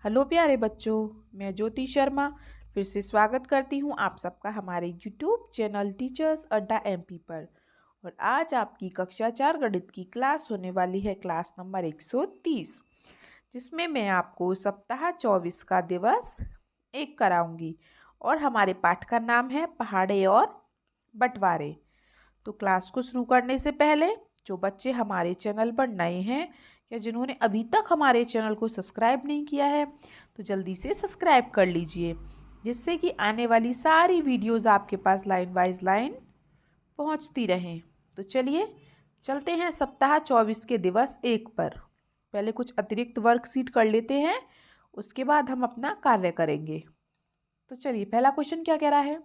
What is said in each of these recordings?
Hello प्यारे बच्चों, मैं ज्योति शर्मा फिर से स्वागत करती हूँ आप सबका हमारे यूट्यूब चैनल टीचर्स अड्डा एमपी पर। और आज आपकी कक्षा 4 गणित की क्लास होने वाली है, क्लास नंबर 130, जिसमें मैं आपको सप्ताह 24 का दिवस 1 कराऊंगी। और हमारे पाठ का नाम है पहाड़े और बंटवारे। तो क्लास को शुरू करने से पहले जो बच्चे हमारे चैनल पर नए हैं या जिन्होंने अभी तक हमारे चैनल को सब्सक्राइब नहीं किया है तो जल्दी से सब्सक्राइब कर लीजिए, जिससे कि आने वाली सारी वीडियोस आपके पास लाइन वाइज लाइन पहुंचती रहें। तो चलिए चलते हैं सप्ताह 24 के दिवस 1 पर। पहले कुछ अतिरिक्त वर्कशीट कर लेते हैं, उसके बाद हम अपना कार्य करेंगे। तो चलिए पहला क्वेश्चन क्या कह रहा है।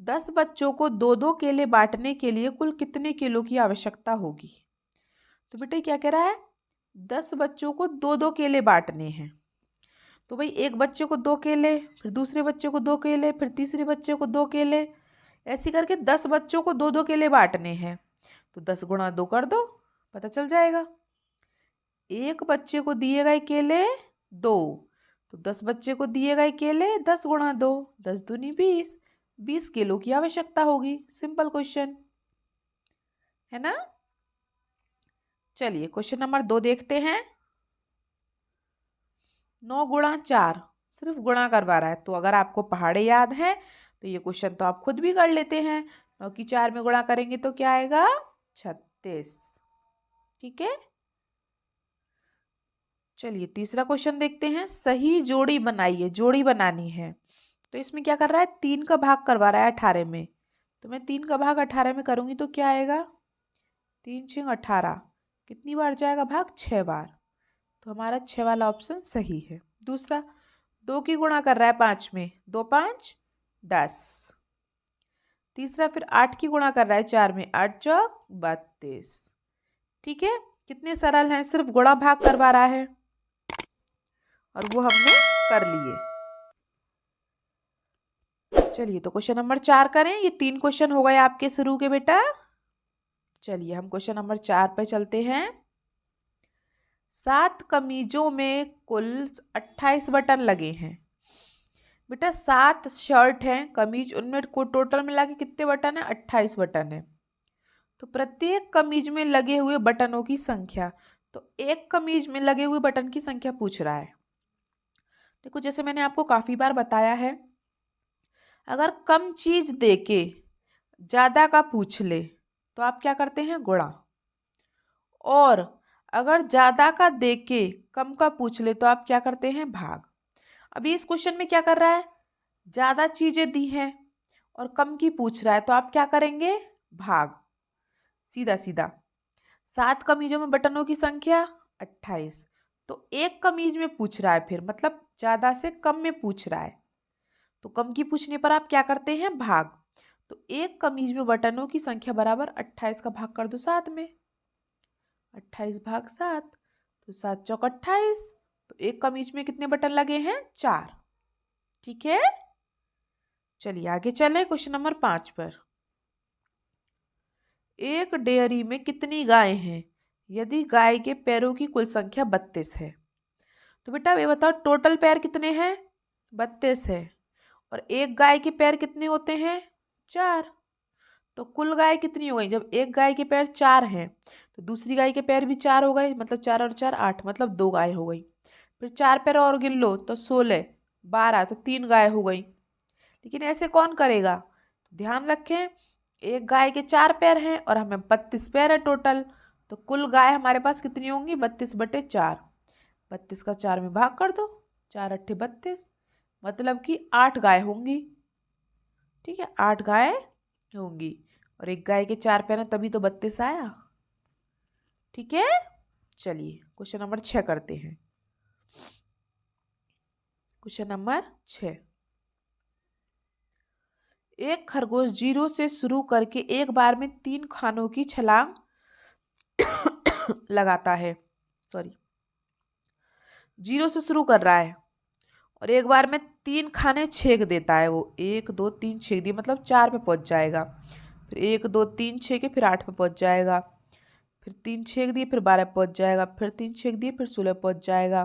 10 बच्चों को 2-2 केले बांटने के लिए कुल कितने किलो की आवश्यकता होगी। तो बेटे क्या कह रहा है, 10 बच्चों को 2-2 केले बांटने हैं। तो भाई एक बच्चे को 2 केले, फिर दूसरे बच्चे को 2 केले, फिर तीसरे बच्चे को 2 केले, ऐसे करके 10 बच्चों को 2-2 केले बांटने हैं। तो 10 गुणा 2 कर दो, पता चल जाएगा। एक बच्चे को दिए गए केले 2, तो 10 बच्चे को दिए गए केले 10 गुणा 2, 10 दूनी 20, 20 किलो की आवश्यकता होगी। सिंपल क्वेश्चन है ना। चलिए क्वेश्चन नंबर 2 देखते हैं। 9 गुणा 4, सिर्फ गुणा करवा रहा है। तो अगर आपको पहाड़े याद हैं तो ये क्वेश्चन तो आप खुद भी कर लेते हैं। 9 की 4 में गुणा करेंगे तो क्या आएगा, 36। ठीक है। चलिए तीसरा क्वेश्चन देखते हैं। सही जोड़ी बनाइए, जोड़ी बनानी है। तो इसमें क्या कर रहा है, 3 का भाग करवा रहा है 18 में। तो मैं 3 का भाग 18 में करूंगी तो क्या आएगा, 3 6 18। कितनी बार जाएगा भाग, 6 बार। तो हमारा 6 वाला ऑप्शन सही है। दूसरा, 2 की गुणा कर रहा है 5 में, 2 5 10। तीसरा, फिर 8 की गुणा कर रहा है 4 में, 8 चौक 32। ठीक है, कितने सरल हैं, सिर्फ गुणा भाग करवा रहा है और वो हमने कर लिए। चलिए तो क्वेश्चन नंबर 4 करें। ये 3 क्वेश्चन हो गए आपके शुरू के बेटा। चलिए हम क्वेश्चन नंबर 4 पे चलते हैं। 7 कमीजों में कुल 28 बटन लगे हैं। बेटा 7 शर्ट हैं, कमीज, उनमें को टोटल मिला के कितने बटन है, 28 बटन है। तो प्रत्येक कमीज में लगे हुए बटनों की संख्या, तो एक कमीज में लगे हुए बटन की संख्या पूछ रहा है। देखो जैसे मैंने आपको काफी बार बताया है, अगर कम चीज देके ज्यादा का पूछ ले तो आप क्या करते हैं, गुणा। और अगर ज्यादा का देके कम का पूछ ले तो आप क्या करते हैं, भाग। अभी इस क्वेश्चन में क्या कर रहा है, ज्यादा चीजें दी हैं और कम की पूछ रहा है, तो आप क्या करेंगे, भाग। सीधा सीधा। 7 कमीजों में बटनों की संख्या 28, तो एक कमीज में पूछ रहा है, फिर मतलब ज्यादा से कम में पूछ रहा है, तो कम की पूछने पर आप क्या करते हैं, भाग। तो एक कमीज में बटनों की संख्या बराबर 28 का भाग कर दो 7 में, 28 भाग 7, तो 7 चौक 28। तो एक कमीज में कितने बटन लगे हैं, 4। ठीक है। चलिए आगे चलें क्वेश्चन नंबर 5 पर। एक डेयरी में कितनी गायें हैं यदि गाय के पैरों की कुल संख्या 32 है। तो बेटा ये बताओ, टोटल पैर कितने हैं, 32 है। और एक गाय के पैर कितने होते हैं, 4। तो कुल गाय कितनी हो गई, जब एक गाय के पैर 4 हैं तो दूसरी गाय के पैर भी 4 हो गए, मतलब 4 और 4 8, मतलब 2 गाय हो गई। फिर 4 पैर और गिन लो तो 16 12, तो 3 गाय हो गई। लेकिन ऐसे कौन करेगा, तो ध्यान रखें, एक गाय के 4 पैर हैं और हमें 32 पैर है टोटल। तो कुल गाय हमारे पास कितनी होंगी, 32/4। 32 का 4 में भाग कर दो, 4 8 32, मतलब कि 8 गाय होंगी। ठीक है, 8 गाय होंगी। और एक गाय के 4 पैर हैं तभी तो 32 आया। ठीक है। चलिए क्वेश्चन नंबर 6 करते हैं। Question number 6। एक खरगोश 0 से शुरू करके एक बार में 3 खानों की छलांग लगाता है। सॉरी, 0 से शुरू कर रहा है और एक बार में 3 खाने छेक देता है। वो 1 2 3 छेक दिए, मतलब 4 पे पहुंच जाएगा। फिर 1 2 3 छेके, फिर 8 पे पहुंच जाएगा। फिर 3 छेक दिए, फिर 12 पे पहुंच जाएगा। फिर 3 छेक दिए, फिर 16 पे पहुंच जाएगा।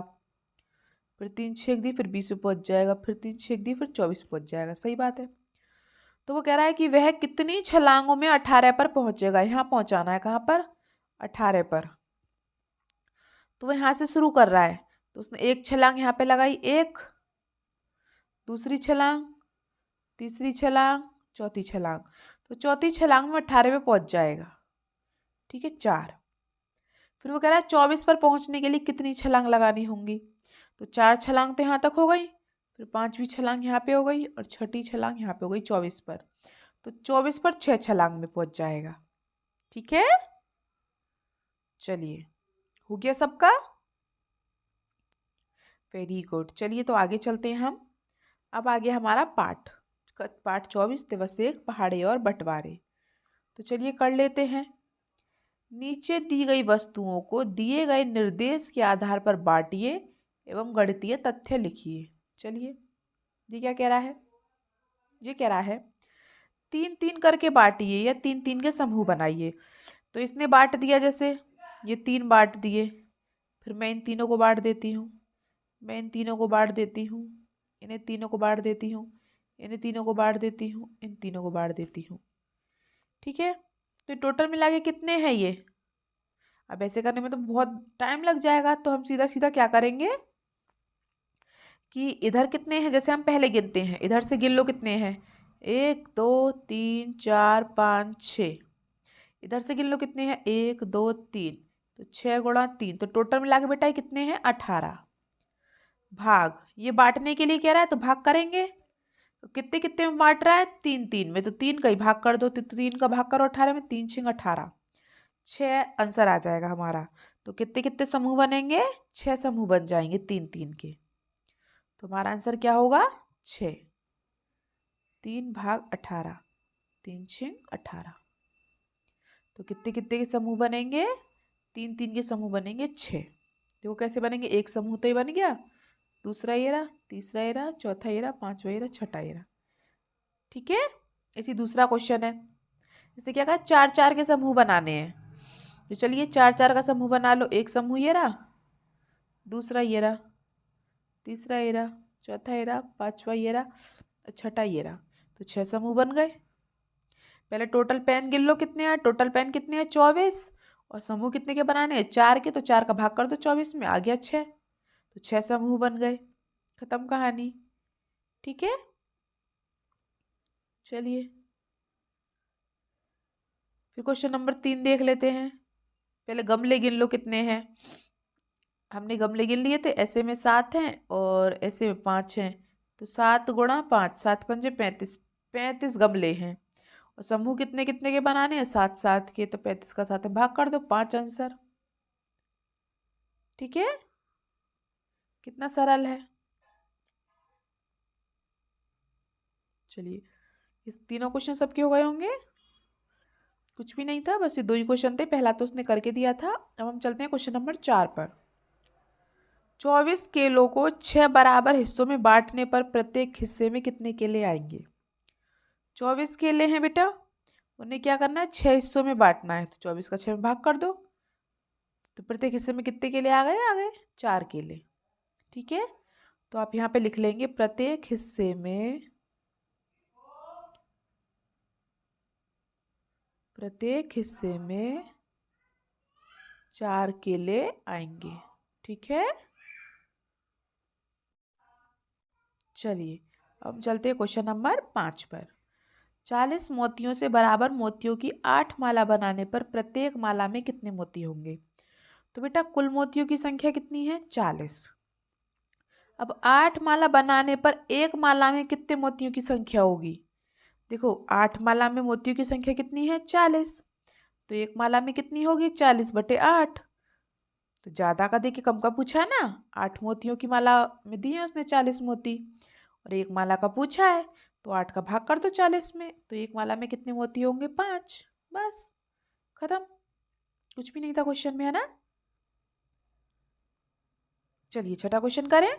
फिर 3 छेक दी, फिर 20 पे पहुंच जाएगा, फिर 3 छेक दी, फिर 24 पे पहुंच जाएगा। सही बात है। तो वो कह रहा है कि वह कितनी छलांगों में 18 पर पहुंचेगा। यहाँ पहुंचाना है कहाँ पर? 18 पर। तो वो यहाँ से शुरू कर रहा है, तो उसने एक छलांग यहाँ पे लगाई, एक, दूसरी छलांग, तीसरी छलांग, चौथी छलांग। तो चौथी छलांग में 18 पे पहुंच जाएगा। ठीक है, 4। फिर वो कह रहा है 24 पर पहुंचने के लिए कितनी छलांग लगानी होंगी। तो 4 छलांग तो यहाँ तक हो गई, फिर 5वीं छलांग यहाँ पे हो गई, और छठी छलांग यहाँ पे हो गई 24 पर। तो 24 पर 6 छलांग में पहुंच जाएगा। ठीक है, चलिए, हो गया सबका? Very good. चलिए तो आगे चलते हैं हम। अब आगे हमारा पाठ 24, दिवस 1, पहाड़े और बंटवारे। तो चलिए कर लेते हैं। नीचे दी गई वस्तुओं को दिए गए निर्देश के आधार पर बांटिए एवं गणितीय तथ्य लिखिए। चलिए, ये क्या कह रहा है? ये कह रहा है 3-3 करके बांटिए या 3-3 के समूह बनाइए। तो इसने बांट दिया, जैसे ये 3 बांट दिए, फिर मैं इन तीनों को बांट देती हूँ, मैं इन तीनों को बांट देती हूँ, इन्हें तीनों को बांट देती हूँ, इन्हें तीनों को बांट देती हूँ, इन तीनों को बांट देती हूँ। ठीक है, तो टोटल मिला के कितने हैं ये? अब ऐसे करने में तो बहुत टाइम लग जाएगा, तो हम सीधा सीधा क्या करेंगे कि इधर कितने हैं, जैसे हम पहले गिनते हैं, इधर से गिन लो कितने हैं, 1 2 3 4 5 6। इधर से गिन लो कितने हैं, 1 2 3, तो 6 गुणा 3, तो टोटल मिला के बेटा ये कितने हैं, 18। भाग, ये बांटने के लिए कह रहा है तो भाग करेंगे। तो कितने कितने में बांट रहा है, 3-3 में, तो 3 का ही भाग कर दो। तो 3 का भाग करो 18 में, 3 6 18, 6 आंसर आ जाएगा हमारा। तो कितने कितने समूह बनेंगे, 6 समूह बन जाएंगे 3-3 के। तो हमारा आंसर क्या होगा, 6। 3 भाग 18, 3 6 18। तो कितने कितने के समूह बनेंगे, 3-3 के समूह बनेंगे 6। देखो कैसे बनेंगे, एक समूह तो ही बन गया, दूसरा ये रहा, तीसरा ये रहा, चौथा ये रहा, पांचवा ये रहा, छठा ये रहा। ठीक है, इसी दूसरा क्वेश्चन है, इसने क्या कहा, 4-4 के समूह बनाने हैं। तो चलिए 4-4 का समूह बना लो। एक समूह ये रहा, दूसरा ये रहा, तीसरा ये रहा, चौथा ये रहा, पांचवा ये रहा, छठा ये रहा। तो 6 समूह बन गए। पहले टोटल पेन गिन लो कितने हैं, टोटल पेन कितने हैं, 24, और समूह कितने के बनाने हैं, 4 के, तो 4 का भाग कर दो 24 में, आ गया 6। तो 6 समूह बन गए, खत्म कहानी। ठीक है, चलिए फिर क्वेश्चन नंबर 3 देख लेते हैं। पहले गमले गिन लो कितने हैं। हमने गमले गिन लिए थे, ऐसे में 7 हैं और ऐसे में 5 हैं। तो 7 गुणा 5, 7 पंजे 35, 35 गमले हैं। और समूह कितने कितने के बनाने हैं, 7-7 के, तो 35 का 7 में भाग कर दो, 5 आंसर। ठीक है, कितना सरल है। चलिए, इस तीनों क्वेश्चन सबके हो गए होंगे, कुछ भी नहीं था, बस ये 2 ही क्वेश्चन थे, पहला तो उसने करके दिया था। अब हम चलते हैं क्वेश्चन नंबर 4 पर। 24 केलों को 6 बराबर हिस्सों में बांटने पर प्रत्येक हिस्से में कितने केले आएंगे। 24 केले हैं बेटा, उन्हें क्या करना है, 6 हिस्सों में बांटना है। तो 24 का 6 में भाग कर दो, तो प्रत्येक हिस्से में कितने केले आ गए, 4 केले। ठीक है, तो आप यहाँ पे लिख लेंगे प्रत्येक हिस्से में, प्रत्येक हिस्से में 4 केले आएंगे। ठीक है, चलिए अब चलते हैं क्वेश्चन नंबर 5 पर। 40 मोतियों से बराबर मोतियों की 8 माला बनाने पर प्रत्येक माला में कितने मोती होंगे। तो बेटा कुल मोतियों की संख्या कितनी है, 40। अब 8 माला बनाने पर एक माला में कितने मोतियों की संख्या होगी। देखो 8 माला में मोतियों की संख्या कितनी है, 40। तो एक माला में कितनी होगी, 40/8। तो ज़्यादा का देखिए कम का पूछा है ना, 8 मोतियों की माला में दिए उसने 40 मोती, और एक माला का पूछा है, तो 8 का भाग कर दो 40 में, तो एक माला में कितने मोती होंगे, 5। बस खत्म, कुछ भी नहीं था क्वेश्चन में, है ना। चलिए छठा क्वेश्चन करें।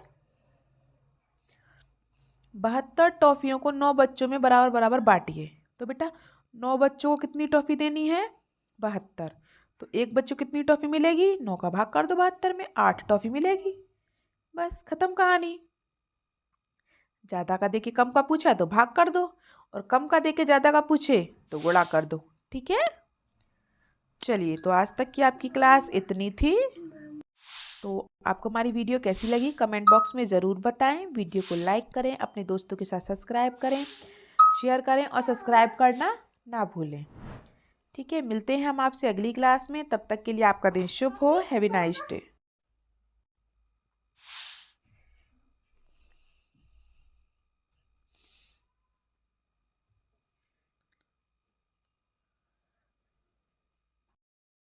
72 टॉफियों को 9 बच्चों में बराबर बराबर बांटिए। तो बेटा 9 बच्चों को कितनी टॉफी देनी है, 72। तो एक बच्चों को कितनी टॉफी मिलेगी, 9 का भाग कर दो 72 में, 8 टॉफी मिलेगी। बस खत्म कहानी। ज़्यादा का देके कम का पूछा तो भाग कर दो, और कम का देके ज़्यादा का पूछे तो गुणा कर दो। ठीक है, चलिए, तो आज तक की आपकी क्लास इतनी थी। तो आपको हमारी वीडियो कैसी लगी कमेंट बॉक्स में ज़रूर बताएं। वीडियो को लाइक करें, अपने दोस्तों के साथ सब्सक्राइब करें, शेयर करें और सब्सक्राइब करना ना भूलें। ठीक है, मिलते हैं हम आपसे अगली क्लास में। तब तक के लिए आपका दिन शुभ हो। Have a nice day.